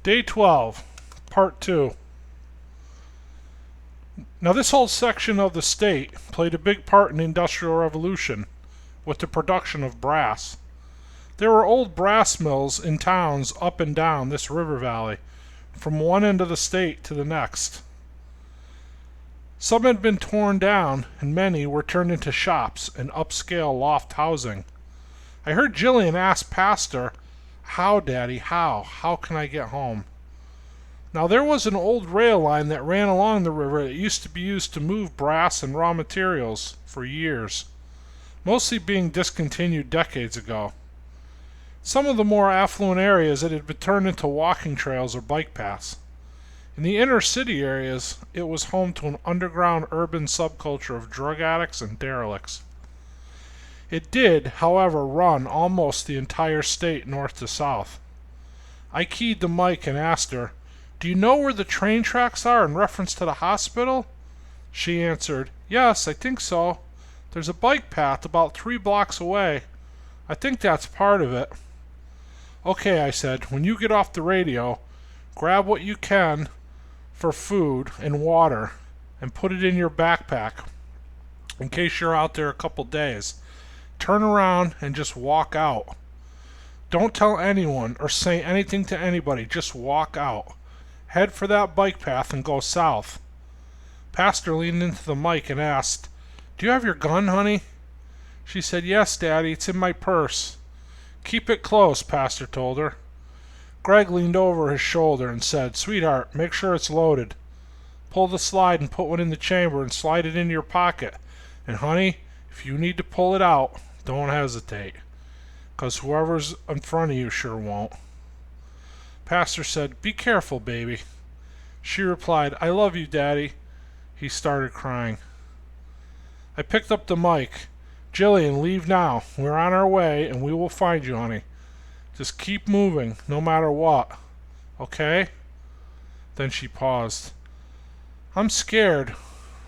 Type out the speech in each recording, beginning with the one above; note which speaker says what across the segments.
Speaker 1: Day 12, Part 2. Now this whole section of the state played a big part in the Industrial Revolution with the production of brass. There were old brass mills in towns up and down this river valley, from one end of the state to the next. Some had been torn down, and many were turned into shops and upscale loft housing. I heard Jillian ask Pastor, "How, Daddy, how? How can I get home?" Now there was an old rail line that ran along the river that used to be used to move brass and raw materials for years, mostly being discontinued decades ago. Some of the more affluent areas it had been turned into walking trails or bike paths. In the inner city areas, it was home to an underground urban subculture of drug addicts and derelicts. It did, however, run almost the entire state north to south. I keyed the mic and asked her, "Do you know where the train tracks are in reference to the hospital?" She answered, "Yes, I think so. There's a bike path about 3 blocks away. I think that's part of it." "Okay," I said, "when you get off the radio, grab what you can for food and water and put it in your backpack in case you're out there a couple days. Turn around and just walk out. Don't tell anyone or say anything to anybody. Just walk out. Head for that bike path and go south." Pastor leaned into the mic and asked, "Do you have your gun, honey?" She said, "Yes, Daddy, it's in my purse." "Keep it close," Pastor told her. Greg leaned over his shoulder and said, "Sweetheart, make sure it's loaded. Pull the slide and put one in the chamber and slide it into your pocket. And honey, if you need to pull it out, don't hesitate, 'cause whoever's in front of you sure won't." Pastor said, "Be careful, baby." She replied, "I love you, Daddy." He started crying. I picked up the mic. "Jillian, leave now. We're on our way and we will find you, honey. Just keep moving, no matter what. Okay?" Then she paused. "I'm scared."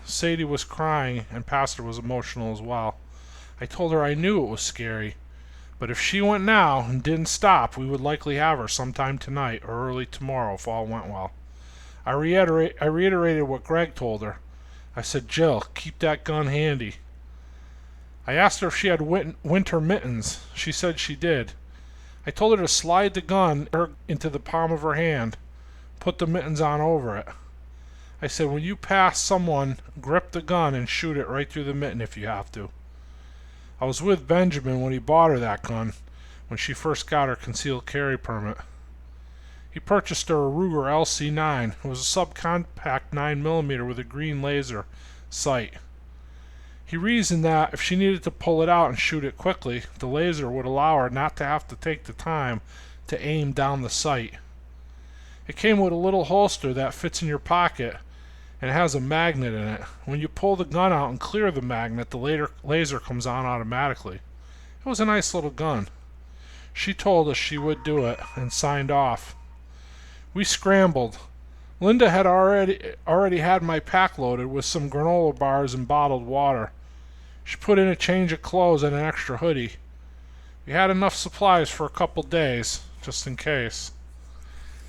Speaker 1: Sadie was crying and Pastor was emotional as well. I told her I knew it was scary, but if she went now and didn't stop, we would likely have her sometime tonight or early tomorrow if all went well. I reiterated what Greg told her. I said, "Jill, keep that gun handy." I asked her if she had winter mittens. She said she did. I told her to slide the gun into the palm of her hand, put the mittens on over it. I said, "When you pass someone, grip the gun and shoot it right through the mitten if you have to." I was with Benjamin when he bought her that gun, when she first got her concealed carry permit. He purchased her a Ruger LC9. It was a subcompact 9mm with a green laser sight. He reasoned that if she needed to pull it out and shoot it quickly, the laser would allow her not to have to take the time to aim down the sight. It came with a little holster that fits in your pocket and it has a magnet in it. When you pull the gun out and clear the magnet, the laser comes on automatically. It was a nice little gun. She told us she would do it and signed off. We scrambled. Linda had already had my pack loaded with some granola bars and bottled water. She put in a change of clothes and an extra hoodie. We had enough supplies for a couple days, just in case.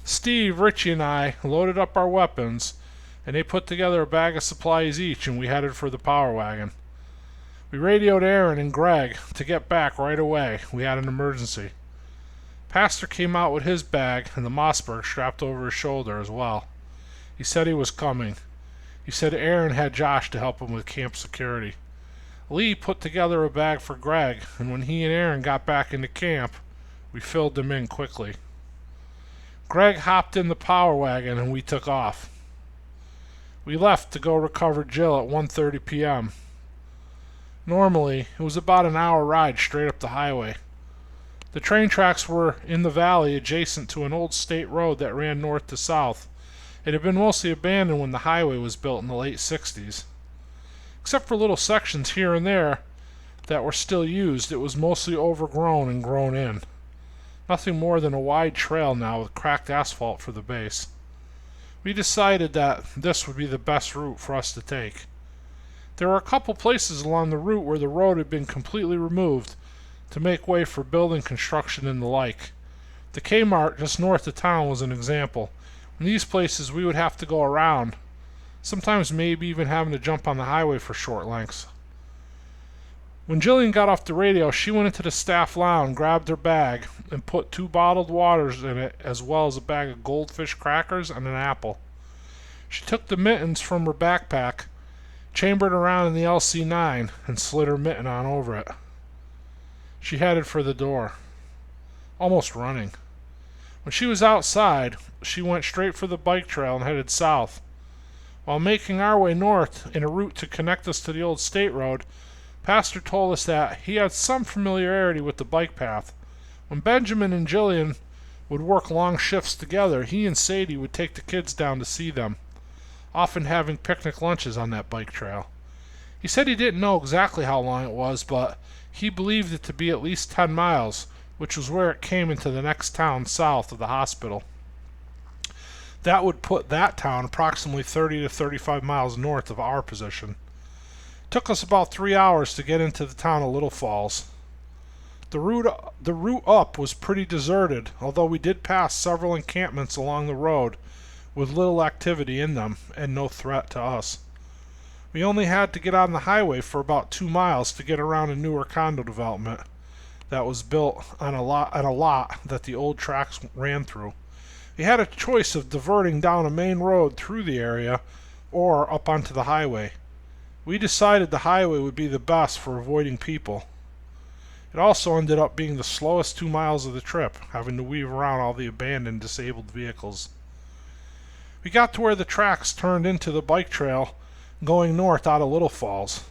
Speaker 1: Steve, Richie, and I loaded up our weapons, and they put together a bag of supplies each, and we headed for the power wagon. We radioed Aaron and Greg to get back right away. We had an emergency. Pastor came out with his bag and the Mossberg strapped over his shoulder as well. He said he was coming. He said Aaron had Josh to help him with camp security. Lee put together a bag for Greg, and when he and Aaron got back into camp, we filled them in quickly. Greg hopped in the power wagon and we took off. We left to go recover Jill at 1:30 p.m. Normally, it was about an hour ride straight up the highway. The train tracks were in the valley adjacent to an old state road that ran north to south. It had been mostly abandoned when the highway was built in the late 60s. Except for little sections here and there that were still used, it was mostly overgrown and grown in. Nothing more than a wide trail now with cracked asphalt for the base. We decided that this would be the best route for us to take. There were a couple places along the route where the road had been completely removed to make way for building construction and the like. The Kmart just north of town was an example. In these places we would have to go around, sometimes maybe even having to jump on the highway for short lengths. When Jillian got off the radio, she went into the staff lounge, grabbed her bag, and put 2 bottled waters in it, as well as a bag of goldfish crackers and an apple. She took the mittens from her backpack, chambered around in the LC9, and slid her mitten on over it. She headed for the door, almost running. When she was outside, she went straight for the bike trail and headed south. While making our way north in a route to connect us to the old state road, Pastor told us that he had some familiarity with the bike path. When Benjamin and Jillian would work long shifts together, he and Sadie would take the kids down to see them, often having picnic lunches on that bike trail. He said he didn't know exactly how long it was, but he believed it to be at least 10 miles, which was where it came into the next town south of the hospital. That would put that town approximately 30 to 35 miles north of our position. It took us about 3 hours to get into the town of Little Falls. The route up was pretty deserted, although we did pass several encampments along the road with little activity in them and no threat to us. We only had to get on the highway for about 2 miles to get around a newer condo development that was built on a lot that the old tracks ran through. We had a choice of diverting down a main road through the area or up onto the highway. We decided the highway would be the best for avoiding people. It also ended up being the slowest 2 miles of the trip, having to weave around all the abandoned disabled vehicles. We got to where the tracks turned into the bike trail going north out of Little Falls.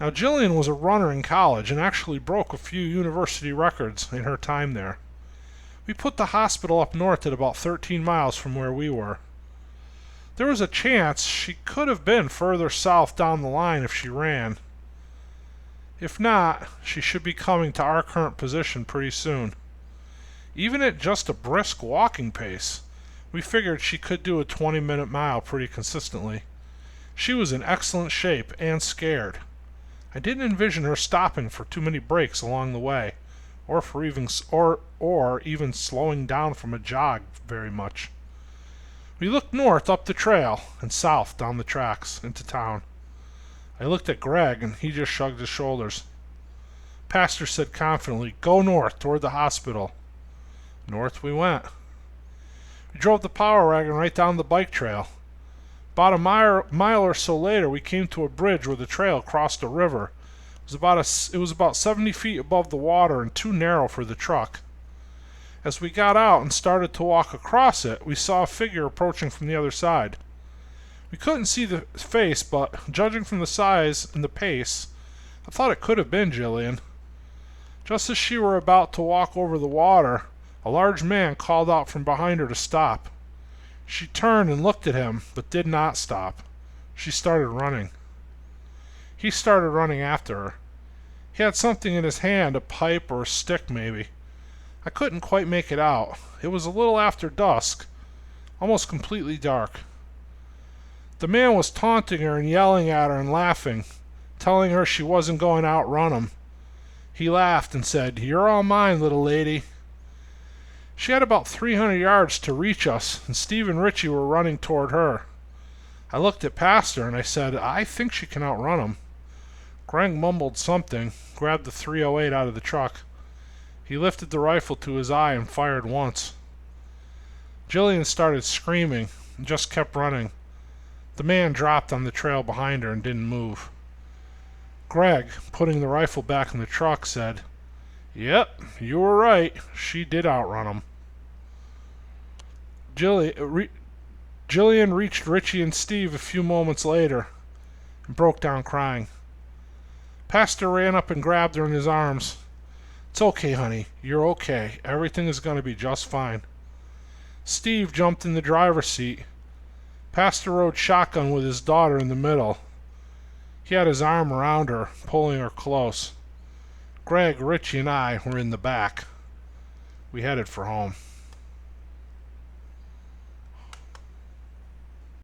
Speaker 1: Now, Jillian was a runner in college and actually broke a few university records in her time there. We put the hospital up north at about 13 miles from where we were. There was a chance she could have been further south down the line if she ran. If not, she should be coming to our current position pretty soon. Even at just a brisk walking pace, we figured she could do a 20-minute mile pretty consistently. She was in excellent shape and scared. I didn't envision her stopping for too many breaks along the way, or even slowing down from a jog very much. We looked north up the trail and south down the tracks into town. I looked at Greg and he just shrugged his shoulders. Pastor said confidently, "Go north toward the hospital." North we went. We drove the power wagon right down the bike trail. About a mile or so later, we came to a bridge where the trail crossed a river. It was about 70 feet above the water and too narrow for the truck. As we got out and started to walk across it, we saw a figure approaching from the other side. We couldn't see the face, but judging from the size and the pace, I thought it could have been Jillian. Just as she were about to walk over the water, a large man called out from behind her to stop. She turned and looked at him, but did not stop. She started running. He started running after her. He had something in his hand, a pipe or a stick maybe. I couldn't quite make it out. It was a little after dusk, almost completely dark. The man was taunting her and yelling at her and laughing, telling her she wasn't going to outrun him. He laughed and said, "You're all mine, little lady." She had about 300 yards to reach us, and Steve and Richie were running toward her. I looked at Pastor and I said, "I think she can outrun him." Greg mumbled something, grabbed the .308 out of the truck. He lifted the rifle to his eye and fired once. Jillian started screaming and just kept running. The man dropped on the trail behind her and didn't move. Greg, putting the rifle back in the truck, said, "Yep, you were right. She did outrun him." Jillian reached Richie and Steve a few moments later and broke down crying. Pastor ran up and grabbed her in his arms. "It's okay, honey. You're okay. Everything is going to be just fine." Steve jumped in the driver's seat. Pastor rode shotgun with his daughter in the middle. He had his arm around her, pulling her close. Greg, Richie, and I were in the back. We headed for home.